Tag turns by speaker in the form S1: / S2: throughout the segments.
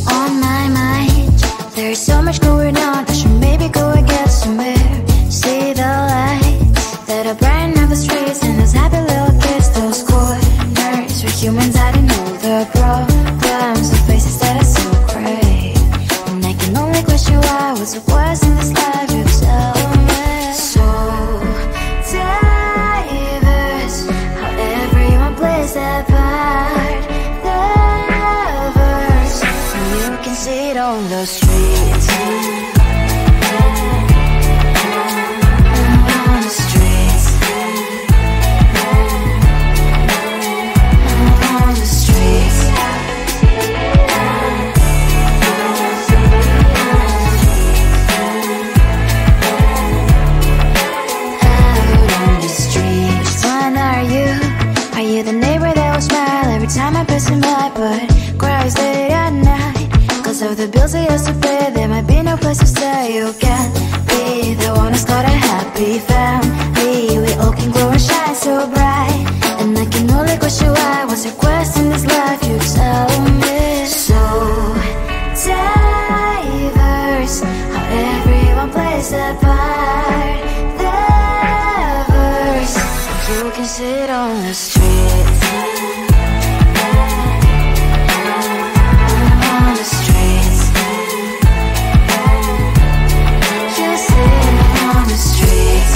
S1: On my mind, there's so much going on. I should maybe go and get somewhere. See the lights that are brighten up the streets, and those happy little kids, those corners where humans hiding all the problems, the faces that are so great. And I can only question why was it worse in this life. You tell me. So diverse, how everyone plays their part. Lovers, you can see it on the streets. On the streets. On the streets. Which one are you? Are you the neighbor that will smile every time I pass him by, but cries late at night? Cause of the bills I used to pay, there might be no place to stay. You can be the one who's got a happy family. We all can glow and shine so bright, and I can only question why. What's your quest in this life? You tell me. So diverse, how everyone plays their part. Lovers, you can sit on the streets. On the streets. You sit on the streets.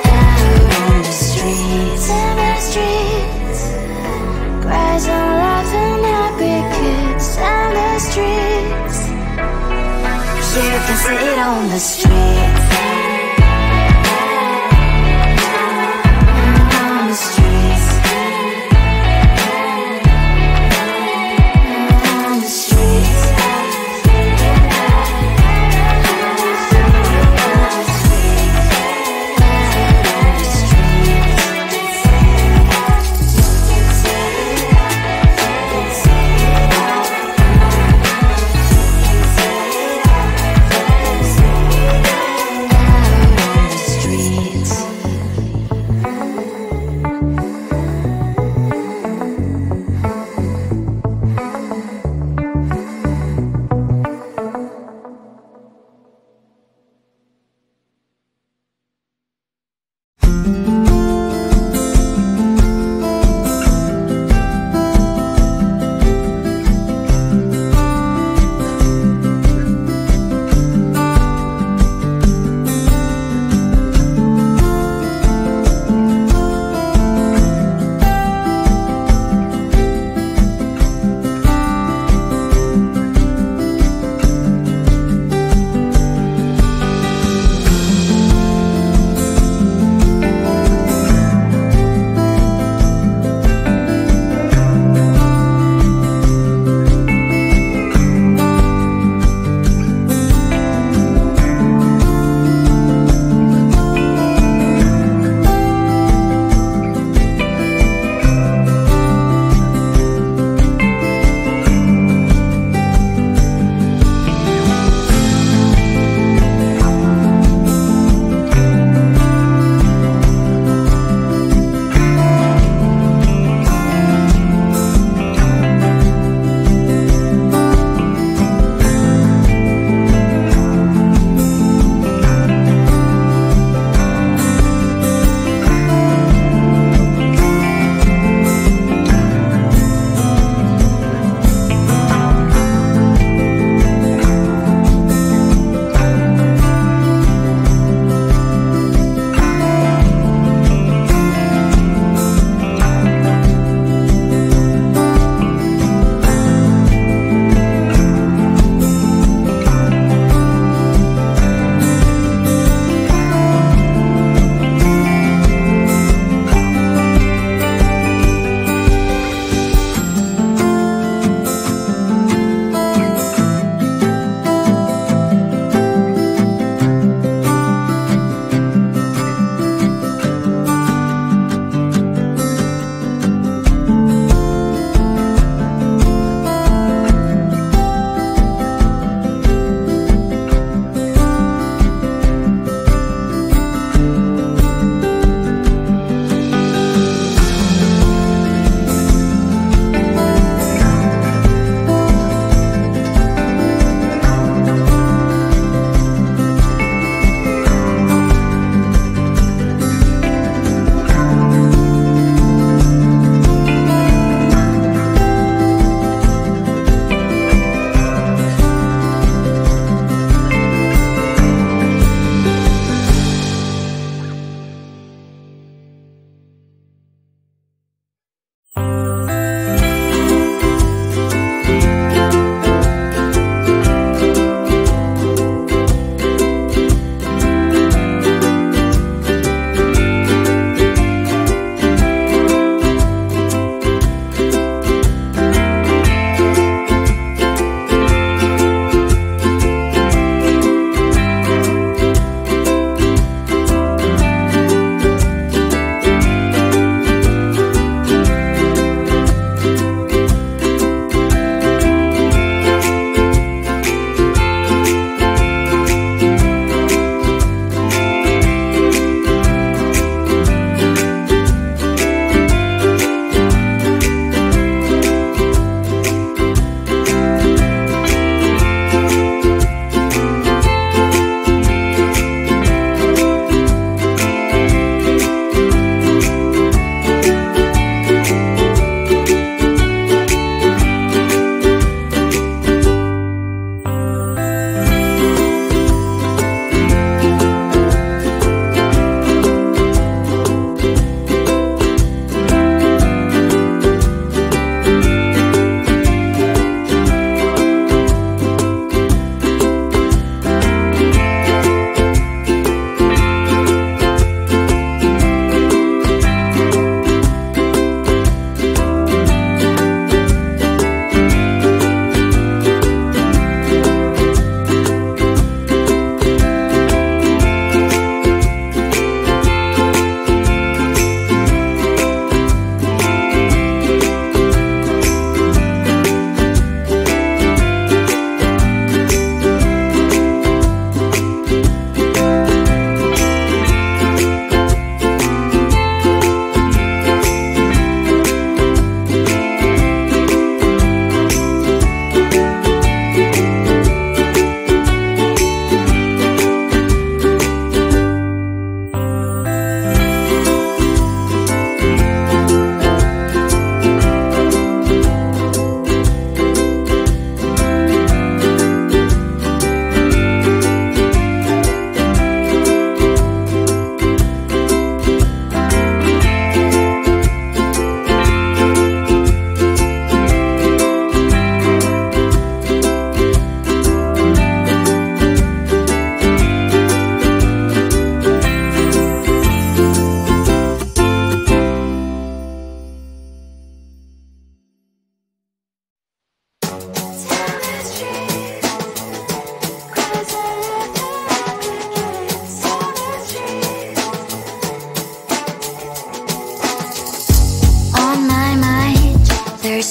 S1: Out on the streets. In the streets. Cries and laughing happy kids. On the streets. You can sit on the streets. On the streets. On the streets.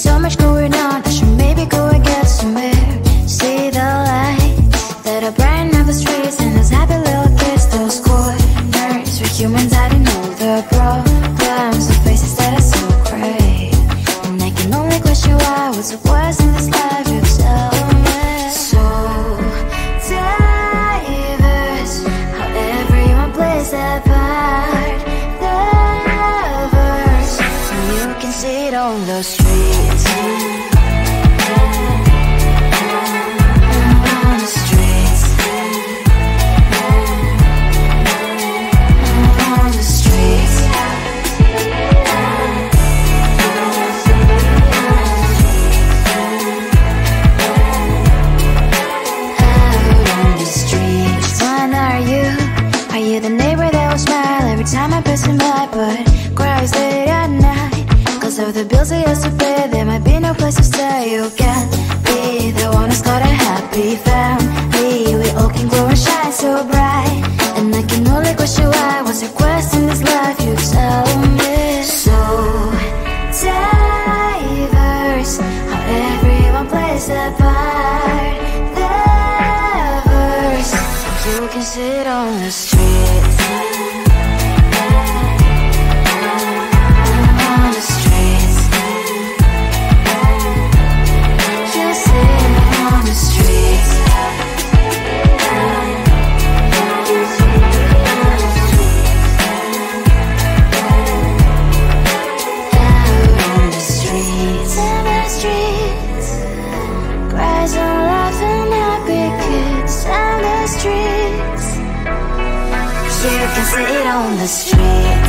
S1: so much going on, I should maybe go and get some air. See the lights that are brighten up the streets, and those happy little kids, those corners where humans hiding all the problems, the faces that are so great. And I can only question why, what's the worst in this life, you tell me. So diverse, how everyone plays their part. Lovers, and you can see it on the streets. On the streets. On the streets. Are you the neighbor that will smile every time I pass him by, but cries late at night? Cause of the bills he has to pay, there might be no place to stay. You can't be the one who's got a happy family. We all can glow and shine so bright, and I can only question why, what's your quest in this life, you tell me. So diverse, how everyone plays their part. Lovers, you can sit on the streets. On the streets. You sit on the streets. Out on the streets. In the streets. Cries and laughing happy kids. On the streets. You can see it on the street.